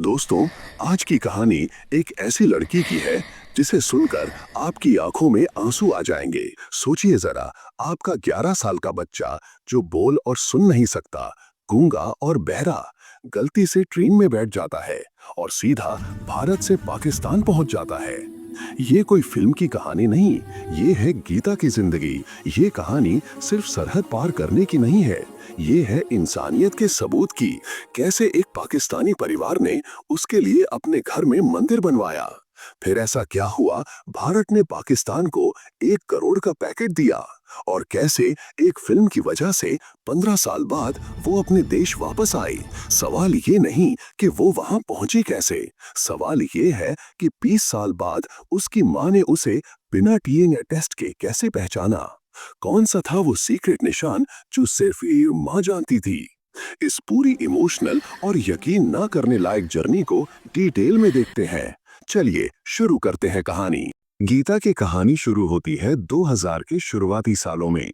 दोस्तों, आज की कहानी एक ऐसी लड़की की है जिसे सुनकर आपकी आंखों में आंसू आ जाएंगे। सोचिए जरा, आपका 11 साल का बच्चा जो बोल और सुन नहीं सकता, गूंगा और बहरा, गलती से ट्रेन में बैठ जाता है और सीधा भारत से पाकिस्तान पहुंच जाता है। ये कोई फिल्म की कहानी नहीं, ये है गीता की जिंदगी। ये कहानी सिर्फ सरहद पार करने की नहीं है, ये है इंसानियत के सबूत की। कैसे एक पाकिस्तानी परिवार ने उसके लिए अपने घर में मंदिर बनवाया, फिर ऐसा क्या हुआ भारत ने पाकिस्तान को 1 करोड़ का पैकेट दिया, और कैसे एक फिल्म की वजह से 15 साल बाद वो अपने देश वापस आई। सवाल ये नहीं कि वो वहां पहुंची कैसे, सवाल ये है कि 20 साल बाद उसकी मां ने उसे बिना डीएनए टेस्ट के कैसे पहचाना। कौन सा था वो सीक्रेट निशान जो सिर्फ ये मां जानती थी। इस पूरी इमोशनल और यकीन ना करने लायक जर्नी को डिटेल में देखते हैं। चलिए शुरू करते हैं कहानी। गीता की कहानी शुरू होती है 2000 के शुरुआती सालों में।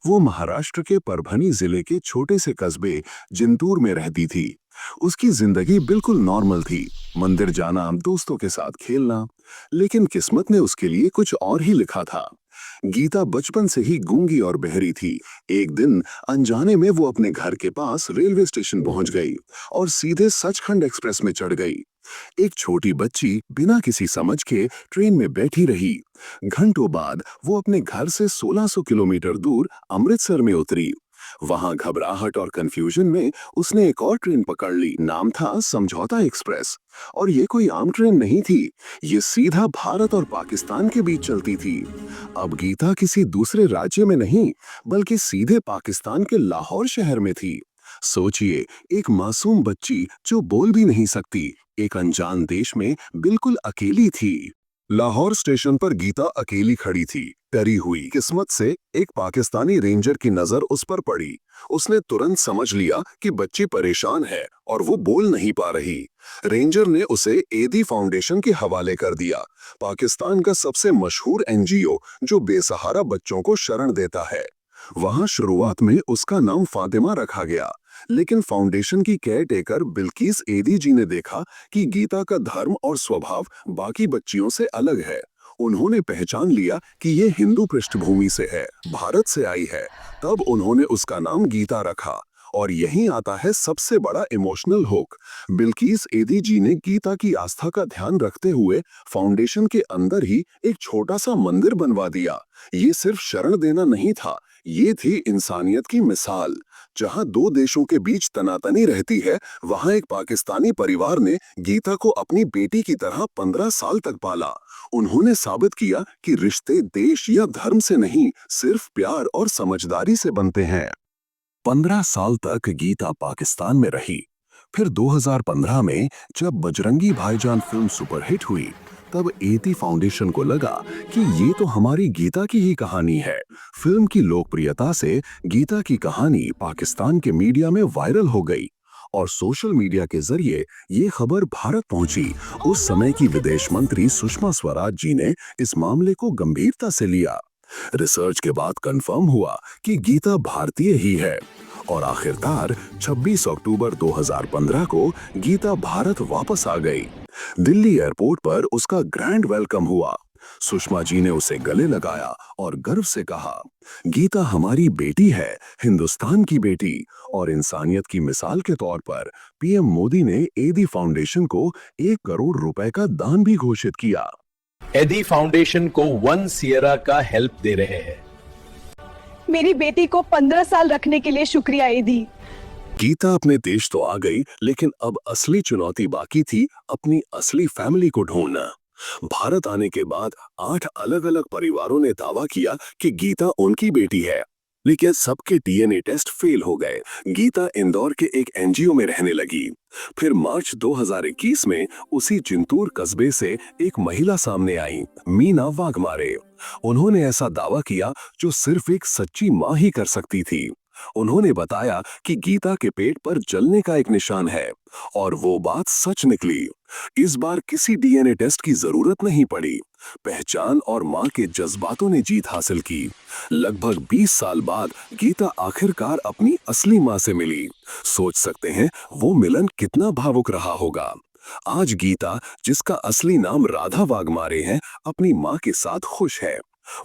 वो महाराष्ट्र के परभनी जिले के छोटे से कस्बे जिंतूर में रहती थी। उसकी जिंदगी बिल्कुल नॉर्मल थी, मंदिर जाना, दोस्तों के साथ खेलना। लेकिन किस्मत ने उसके लिए कुछ और ही लिखा था। गीता बचपन से ही गूंगी और बहरी थी। एक दिन अनजाने में वो अपने घर के पास रेलवे स्टेशन पहुंच गई और सीधे सचखंड एक्सप्रेस में चढ़ गई। एक छोटी बच्ची बिना किसी समझ के ट्रेन में बैठी रही। घंटों बाद वो अपने घर से 1600 किलोमीटर दूर अमृतसर में उतरी। वहां घबराहट और कंफ्यूजन में उसने एक और ट्रेन पकड़ ली। नाम था समझौता एक्सप्रेस। और ये कोई आम ट्रेन नहीं थी, ये सीधा भारत और पाकिस्तान के बीच चलती थी। अब गीता किसी दूसरे राज्य में नहीं, बल्कि सीधे पाकिस्तान के लाहौर शहर में थी। सोचिए, एक मासूम बच्ची जो बोल भी नहीं सकती, एक अनजान देश में बिल्कुल अकेली थी। लाहौर स्टेशन पर गीता अकेली खड़ी थी, डरी हुई। किस्मत से एक पाकिस्तानी रेंजर की नजर उस पर पड़ी। उसने तुरंत समझ लिया कि बच्ची परेशान है और वो बोल नहीं पा रही। रेंजर ने उसे एदी फाउंडेशन के हवाले कर दिया, पाकिस्तान का सबसे मशहूर एनजीओ जो बेसहारा बच्चों को शरण देता है। वहां शुरुआत में उसका नाम फातिमा रखा गया, लेकिन फाउंडेशन की केयर टेकर बिल्किस एदी जी ने देखा कि गीता का धर्म और स्वभाव बाकी बच्चियों से अलग है। उन्होंने पहचान लिया कि ये हिंदू पृष्ठभूमि से है, भारत से आई है। तब उन्होंने उसका नाम गीता रखा। और यहीं आता है सबसे बड़ा इमोशनल हुक। बिल्किस एदी जी ने गीता की आस्था का ध्यान रखते हुए फाउंडेशन के अंदर ही एक छोटा सा मंदिर बनवा दिया। ये सिर्फ शरण देना नहीं था, ये थी इंसानियत की मिसाल। जहां दो देशों के बीच तनातनी रहती है, वहां एक पाकिस्तानी परिवार ने गीता को अपनी बेटी की तरह 15 साल तक पाला। उन्होंने साबित किया कि रिश्ते देश या धर्म से नहीं, सिर्फ प्यार और समझदारी से बनते हैं। 15 साल तक गीता पाकिस्तान में रही। फिर 2015 में जब बजरंगी भाईजान फिल्म सुपरहिट हुई, तब एती फाउंडेशन को लगा कि ये तो हमारी गीता की ही कहानी है। फिल्म की लोकप्रियता से गीता की कहानी पाकिस्तान के मीडिया में वायरल हो गई और सोशल मीडिया के जरिए ये खबर भारत पहुंची। उस समय की विदेश मंत्री सुषमा स्वराज जी ने इस मामले को गंभीरता से लिया। रिसर्च के बाद कंफर्म हुआ कि गीता भारतीय ही है और आखिरकार 26 अक्टूबर 2015 को गीता भारत वापस आ गई। दिल्ली एयरपोर्ट पर उसका ग्रैंड वेलकम हुआ। सुषमा जी ने उसे गले लगाया और गर्व से कहा, गीता हमारी बेटी है, हिंदुस्तान की बेटी। और इंसानियत की मिसाल के तौर पर पीएम मोदी ने एदी फाउंडेशन को 1 करोड़ रुपए का दान भी घोषित किया। एदी फाउंडेशन को 1 सियरा का हेल्प दे रहे हैं। मेरी बेटी को 15 साल रखने के लिए शुक्रिया एदी। गीता अपने देश तो आ गई, लेकिन अब असली चुनौती बाकी थी, अपनी असली फैमिली को ढूंढना। भारत आने के बाद 8 अलग-अलग परिवारों ने दावा किया कि गीता उनकी बेटी है, लेकिन सबके डीएनए टेस्ट फेल हो गए। गीता इंदौर के एक एनजीओ में रहने लगी। फिर मार्च 2021 में उसी जिंतूर कस्बे से एक महिला सामने आई, मीना वाघमारे। उन्होंने ऐसा दावा किया जो सिर्फ एक सच्ची मां ही कर सकती थी। उन्होंने बताया कि गीता के पेट पर जलने का एक निशान है, और वो बात सच निकली। इस बार किसी डीएनए टेस्ट की जरूरत नहीं पड़ी। पहचान और मां के जज्बातों ने जीत हासिल की। लगभग 20 साल बाद गीता आखिरकार अपनी असली मां से मिली। सोच सकते हैं वो मिलन कितना भावुक रहा होगा। आज गीता, जिसका असली नाम राधा वाघमारे है, अपनी माँ के साथ खुश है।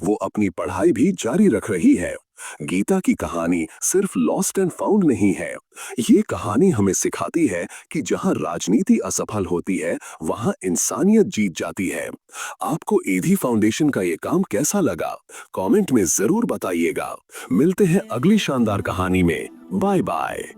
वो अपनी पढ़ाई भी जारी रख रही है। गीता की कहानी सिर्फ लॉस्ट एंड फाउंड नहीं है। ये कहानी हमें सिखाती है कि जहां राजनीति असफल होती है, वहां इंसानियत जीत जाती है। आपको एधी फाउंडेशन का ये काम कैसा लगा? कमेंट में जरूर बताइएगा। मिलते हैं अगली शानदार कहानी में। Bye bye.